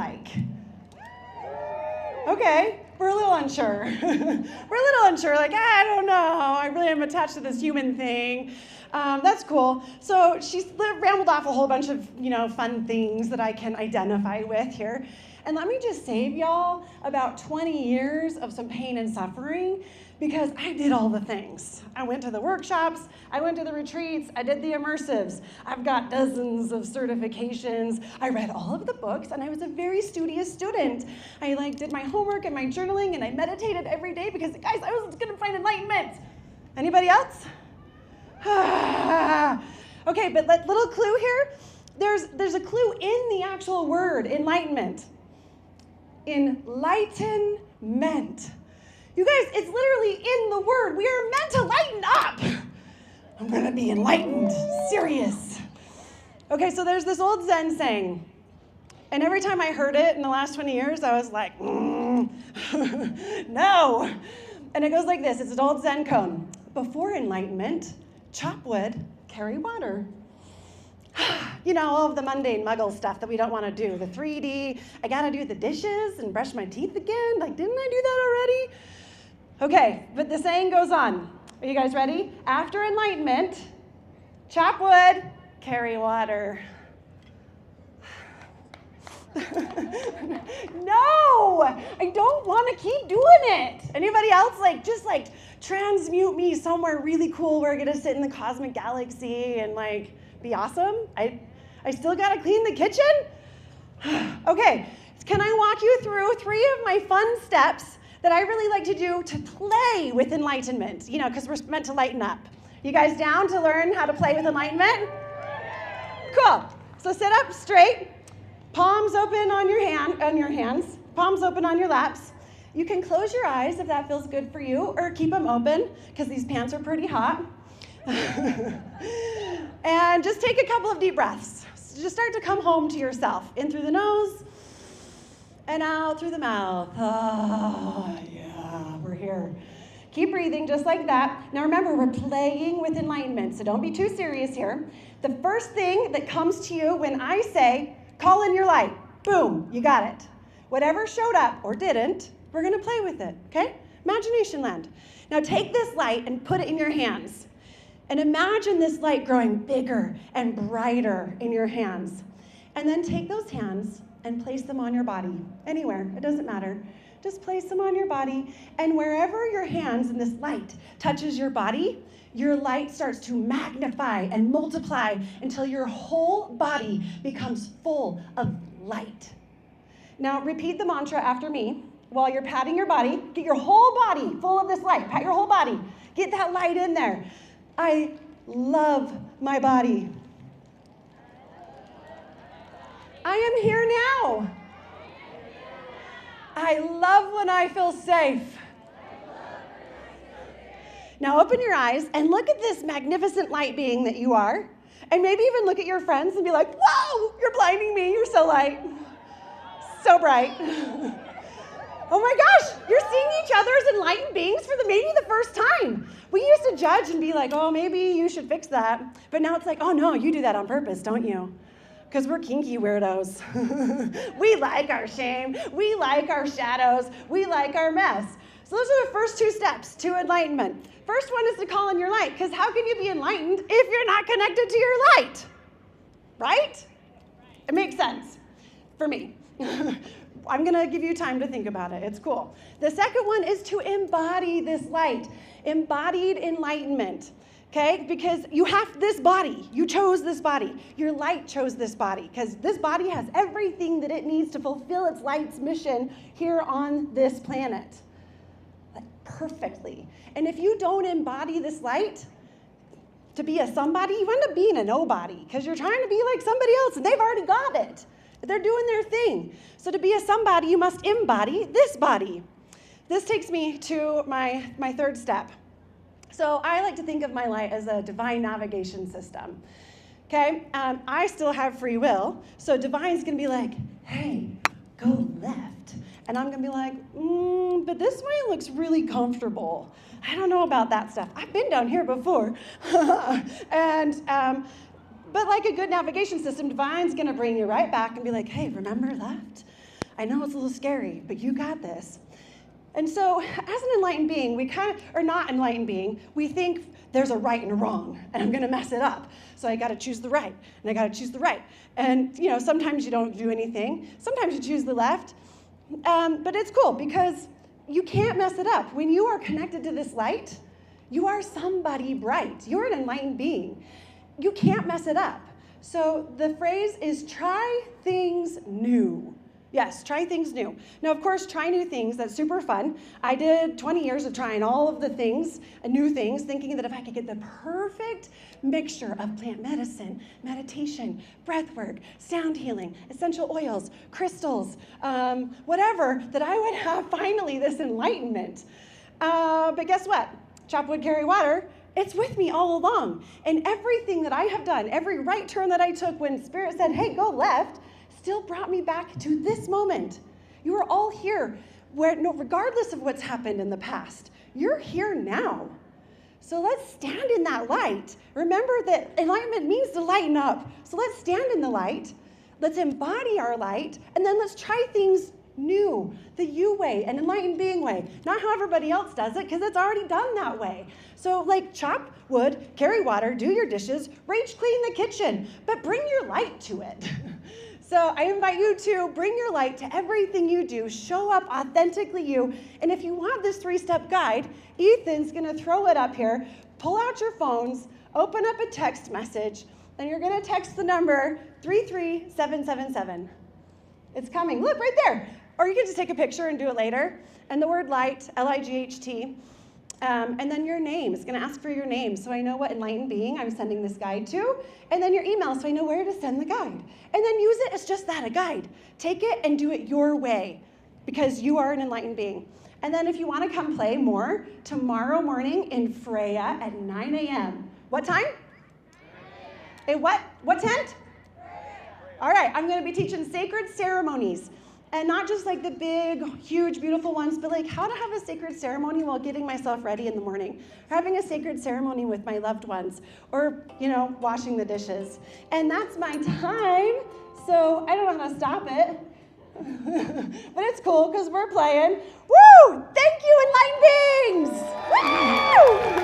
like? Okay, we're a little unsure. Like, I don't know. I really am attached to this human thing. That's cool. So she's rambled off a whole bunch of, fun things that I can identify with here. And let me just save y'all about 20 years of some pain and suffering, because I did all the things. I went to the workshops, I went to the retreats, I did the immersives. I've got dozens of certifications. I read all of the books, and I was a very studious student. I did my homework and my journaling, and I meditated every day because, guys, I was gonna find enlightenment. Anybody else? Okay, but little clue here. There's a clue in the actual word, enlightenment. Enlightenment. You guys, it's literally in the word. We are meant to lighten up. I'm going to be enlightened. Serious. Okay, so there's this old Zen saying, and every time I heard it in the last 20 years, I was like, no. And it goes like this. It's an old Zen cone. Before enlightenment, chop wood, carry water. All of the mundane muggle stuff that we don't want to do. The 3D, I got to do the dishes and brush my teeth again. Didn't I do that already? Okay, but the saying goes on. Are you guys ready? After enlightenment, chop wood, carry water. No, I don't want to keep doing it. Anybody else just transmute me somewhere really cool where I get to sit in the cosmic galaxy and be awesome? I still got to clean the kitchen? Okay, can I walk you through 3 of my fun steps that I really like to do to play with enlightenment? Because we're meant to lighten up. You guys down to learn how to play with enlightenment? Cool. So sit up straight, palms open on your hands, palms open on your laps. You can close your eyes if that feels good for you, or keep them open because these pants are pretty hot. And just take a couple of deep breaths. Just start to come home to yourself. In through the nose and out through the mouth. Oh, yeah, we're here. Keep breathing just like that. Now remember, we're playing with enlightenment, so don't be too serious here. The first thing that comes to you when I say, call in your light, boom, you got it. Whatever showed up or didn't, we're going to play with it, okay? Imagination land. Now take this light and put it in your hands. And imagine this light growing bigger and brighter in your hands. And then take those hands and place them on your body. Anywhere, it doesn't matter. Just place them on your body. And wherever your hands and this light touches your body, your light starts to magnify and multiply until your whole body becomes full of light. Now repeat the mantra after me while you're patting your body. Get your whole body full of this light. Pat your whole body. Get that light in there. I love my body. I am here now. I love when I feel safe. Now open your eyes and look at this magnificent light being that you are. And maybe even look at your friends and be like, whoa, you're blinding me. You're so light. So bright. Oh my gosh, you're seeing each other as enlightened beings for maybe the first time. We used to judge and be like, oh, maybe you should fix that. But now it's like, oh no, you do that on purpose, don't you? Because we're kinky weirdos. We like our shame. We like our shadows. We like our mess. So those are the first 2 steps to enlightenment. First one is to call in your light, because how can you be enlightened if you're not connected to your light? Right? It makes sense for me. I'm going to give you time to think about it. It's cool. The second one is to embody this light. Embodied enlightenment. Okay? Because you have this body. You chose this body. Your light chose this body. Because this body has everything that it needs to fulfill its light's mission here on this planet. Perfectly. And if you don't embody this light to be a somebody, you end up being a nobody. Because you're trying to be like somebody else, and they've already got it. They're doing their thing. So to be a somebody, you must embody this body. This takes me to my 3rd step. So I like to think of my light as a divine navigation system. Okay? I still have free will. So divine's going to be like, hey, go left. And I'm going to be like, but this way looks really comfortable. I don't know about that stuff. I've been down here before. But like a good navigation system, divine's going to bring you right back and be like, hey, remember left? I know it's a little scary, but you got this. And so as an enlightened being, we or not enlightened being, we think there's a right and a wrong, and I'm gonna mess it up. So I gotta choose the right, and I gotta choose the right. And sometimes you don't do anything. Sometimes you choose the left. But it's cool because you can't mess it up. When you are connected to this light, you are somebody bright. You're an enlightened being. You can't mess it up. So the phrase is try things new. Yes, try things new. Now, of course, try new things. That's super fun. I did 20 years of trying all of the things, new things, thinking that if I could get the perfect mixture of plant medicine, meditation, breath work, sound healing, essential oils, crystals, whatever, that I would have finally this enlightenment. But guess what? Chop wood, carry water. It's with me all along. And everything that I have done, every right turn that I took when Spirit said, hey, go left, still brought me back to this moment. You are all here, regardless of what's happened in the past. You're here now. So let's stand in that light. Remember that enlightenment means to lighten up. So let's stand in the light. Let's embody our light. And then let's try things new, the you way, an enlightened being way. Not how everybody else does it, because it's already done that way. So chop wood, carry water, do your dishes, rage clean the kitchen, but bring your light to it. So I invite you to bring your light to everything you do. Show up authentically you. And if you want this 3-step guide, Ethan's going to throw it up here. Pull out your phones, open up a text message, and you're going to text the number 33777. It's coming. Look, right there. Or you can just take a picture and do it later. And the word light, L-I-G-H-T. And then your name. It's going to ask for your name, so I know what enlightened being I'm sending this guide to. And then your email, so I know where to send the guide. And then use it as just that, a guide. Take it and do it your way, because you are an enlightened being. And then if you want to come play more, tomorrow morning in Freya at 9 a.m. What time? What tent? All right, I'm going to be teaching sacred ceremonies. And not just the big, huge, beautiful ones, but how to have a sacred ceremony while getting myself ready in the morning. Or having a sacred ceremony with my loved ones. Or, washing the dishes. And that's my time, so I don't know how to stop it. But it's cool, because we're playing. Woo! Thank you, enlightened beings! Woo!